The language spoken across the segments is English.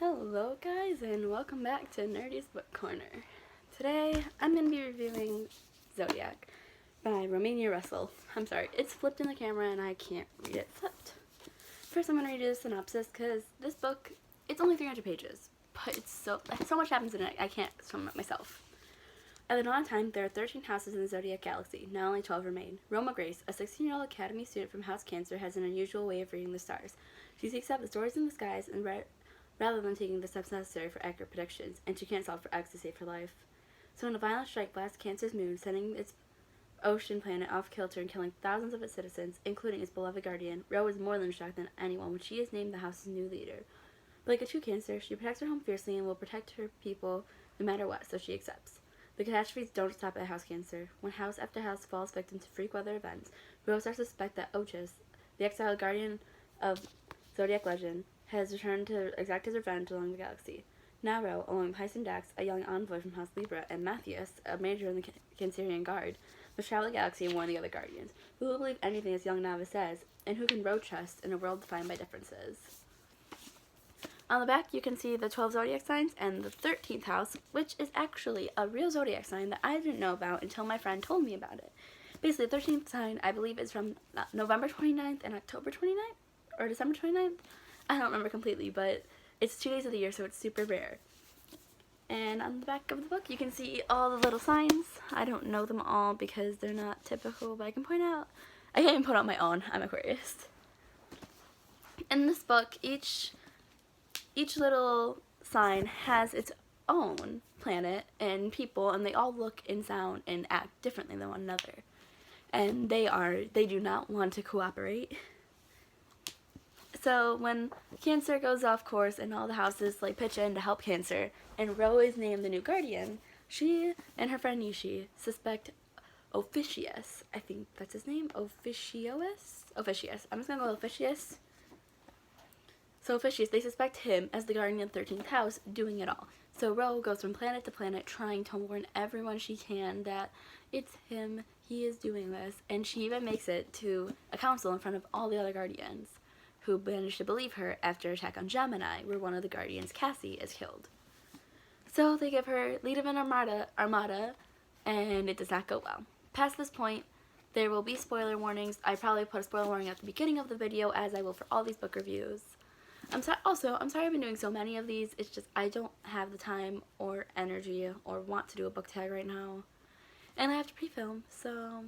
Hello guys, and welcome back to Nerdy's Book Corner. Today I'm going to be reviewing Zodiac by Romina Russell. I'm sorry, it's flipped in the camera and I can't read it flipped. First I'm going to read you the synopsis because this book, it's only 300 pages, but it's so much happens in it I can't sum it up myself. At the dawn of time, there are 13 houses in the Zodiac galaxy. Now only 12 remain. Roma Grace, a 16-year-old academy student from House Cancer, has an unusual way of reading the stars. She seeks out the stories in the skies and rather than taking the steps necessary for accurate predictions, and she can't solve for X to save her life. So when a violent strike blasts Cancer's moon, sending its ocean planet off kilter and killing thousands of its citizens, including its beloved guardian, Ro is more than shocked than anyone when she is named the house's new leader. But like a true Cancer, she protects her home fiercely and will protect her people no matter what, so she accepts. The catastrophes don't stop at House Cancer. When house after house falls victim to freak weather events, Ro starts to suspect that Ochus, the exiled guardian of Zodiac legend, has returned to exact his revenge along the galaxy. Now Ro, along with Hyson Dax, a young envoy from House Libra, and Matthias, a major in the Cancerian Guard, must travel the galaxy and warn the other guardians, who will believe anything this young novice says, and who can Ro trust in a world defined by differences. On the back, you can see the 12 Zodiac signs and the 13th house, which is actually a real Zodiac sign that I didn't know about until my friend told me about it. Basically, the 13th sign, I believe, is from November 29th and October 29th, or December 29th. I don't remember completely, but it's 2 days of the year, so it's super rare. And on the back of the book, you can see all the little signs. I don't know them all because they're not typical, but I can point out. I can't even put out my own. I'm Aquarius. In this book, each little sign has its own planet and people, and they all look and sound and act differently than one another. And they do not want to cooperate. So when Cancer goes off course and all the houses pitch in to help Cancer, and Ro is named the new guardian, she and her friend Nishi suspect Officius. I think that's his name. Officius. I'm just gonna go with Officius. So Officius, they suspect him as the guardian of the 13th house doing it all. So Ro goes from planet to planet trying to warn everyone she can that it's him, he is doing this, and she even makes it to a council in front of all the other guardians, who managed to believe her after attack on Gemini, where one of the guardians, Cassie, is killed. So they give her lead of an armada, and it does not go well. Past this point, there will be spoiler warnings. I probably put a spoiler warning at the beginning of the video, as I will for all these book reviews. I'm sorry I've been doing so many of these. It's just I don't have the time or energy or want to do a book tag right now. And I have to pre-film, so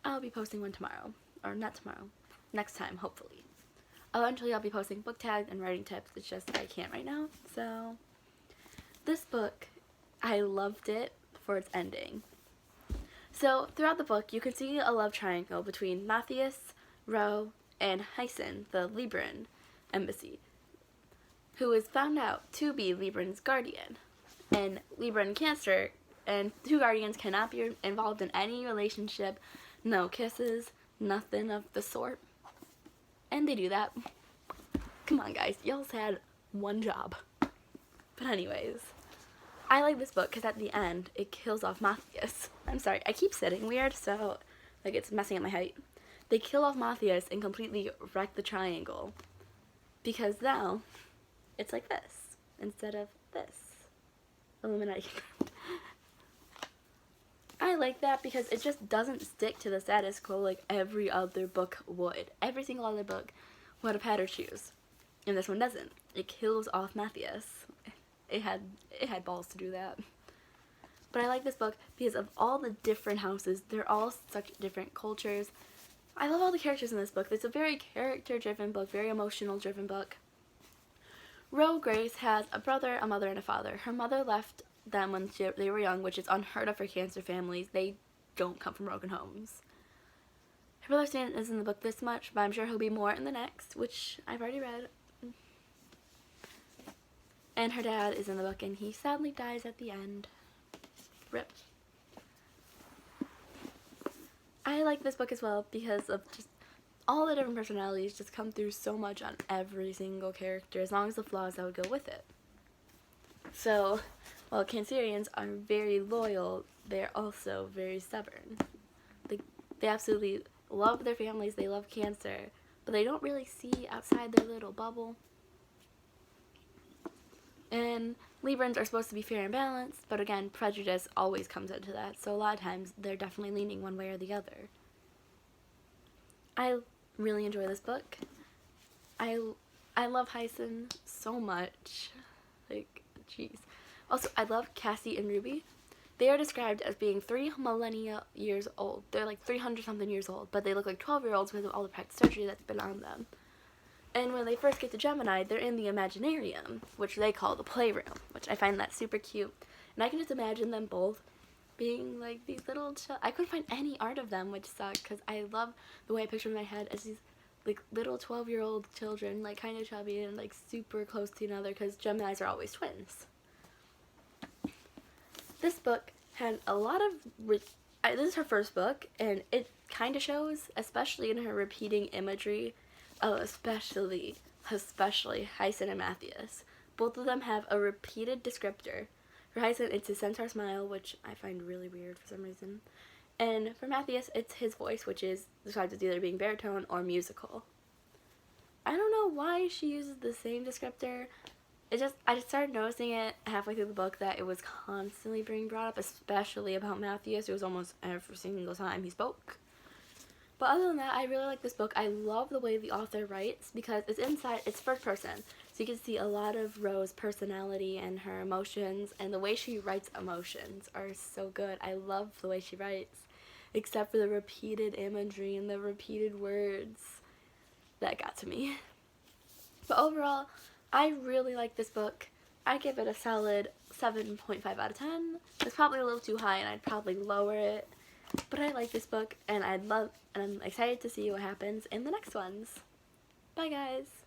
I'll be posting one tomorrow. Or not tomorrow. Next time, hopefully. Eventually I'll be posting book tags and writing tips. It's just I can't right now. So this book, I loved it for its ending. So throughout the book, you can see a love triangle between Matthias, Ro, and Hyson, the Libran embassy, who is found out to be Libran's guardian. And Libra and Cancer, and two guardians cannot be involved in any relationship, no kisses, nothing of the sort. And they do that. Come on guys, y'all's had one job. But anyways, I like this book because at the end, it kills off Matthias. I'm sorry, I keep sitting weird, so it's messing up my height. They kill off Matthias and completely wreck the triangle. Because now, it's like this, instead of this. Illuminati. I like that because it just doesn't stick to the status quo like every other book would. Every single other book would have had her choose. And this one doesn't. It kills off Matthias. It had balls to do that. But I like this book because of all the different houses. They're all such different cultures. I love all the characters in this book. It's a very character-driven book, very emotional-driven book. Ro Grace has a brother, a mother, and a father. Her mother left them when they were young, which is unheard of for Cancer families. They don't come from broken homes. Her brother Stan isn't in the book this much, but I'm sure he'll be more in the next, which I've already read. And her dad is in the book, and he sadly dies at the end. RIP. I like this book as well because of just all the different personalities just come through so much on every single character, as long as the flaws that would go with it. So, while Cancerians are very loyal, they're also very stubborn. They absolutely love their families, they love Cancer, but they don't really see outside their little bubble. And Librans are supposed to be fair and balanced, but again, prejudice always comes into that, so a lot of times they're definitely leaning one way or the other. I really enjoy this book. I love Hyson so much. Like, jeez. Also, I love Cassie and Ruby. They are described as being 3 millennia years old. They're like 300 something years old, but they look like 12-year-olds with all the plastic surgery that's been on them. And when they first get to Gemini, they're in the Imaginarium, which they call the playroom, which I find that super cute. And I can just imagine them both being like these little I couldn't find any art of them, which sucked, because I love the way I picture in my head as these like little 12-year-old children, like kind of chubby and like super close to each other, because Geminis are always twins. This book had a lot of this is her first book, and it kind of shows, especially in her repeating imagery. Oh, especially Hyson and Matthias. Both of them have a repeated descriptor. For Hyson, it's his centaur smile, which I find really weird for some reason. And for Matthias, it's his voice, which is described as either being baritone or musical. I don't know why she uses the same descriptor. I just started noticing it halfway through the book that it was constantly being brought up, especially about Matthias. It was almost every single time he spoke. But other than that, I really like this book. I love the way the author writes, because it's first person. So you can see a lot of Rose's personality and her emotions, and the way she writes emotions are so good. I love the way she writes, except for the repeated imagery and the repeated words. That got to me. But overall, I really like this book. I give it a solid 7.5 out of 10. It's probably a little too high, and I'd probably lower it. But I like this book, and I'm excited to see what happens in the next ones. Bye, guys!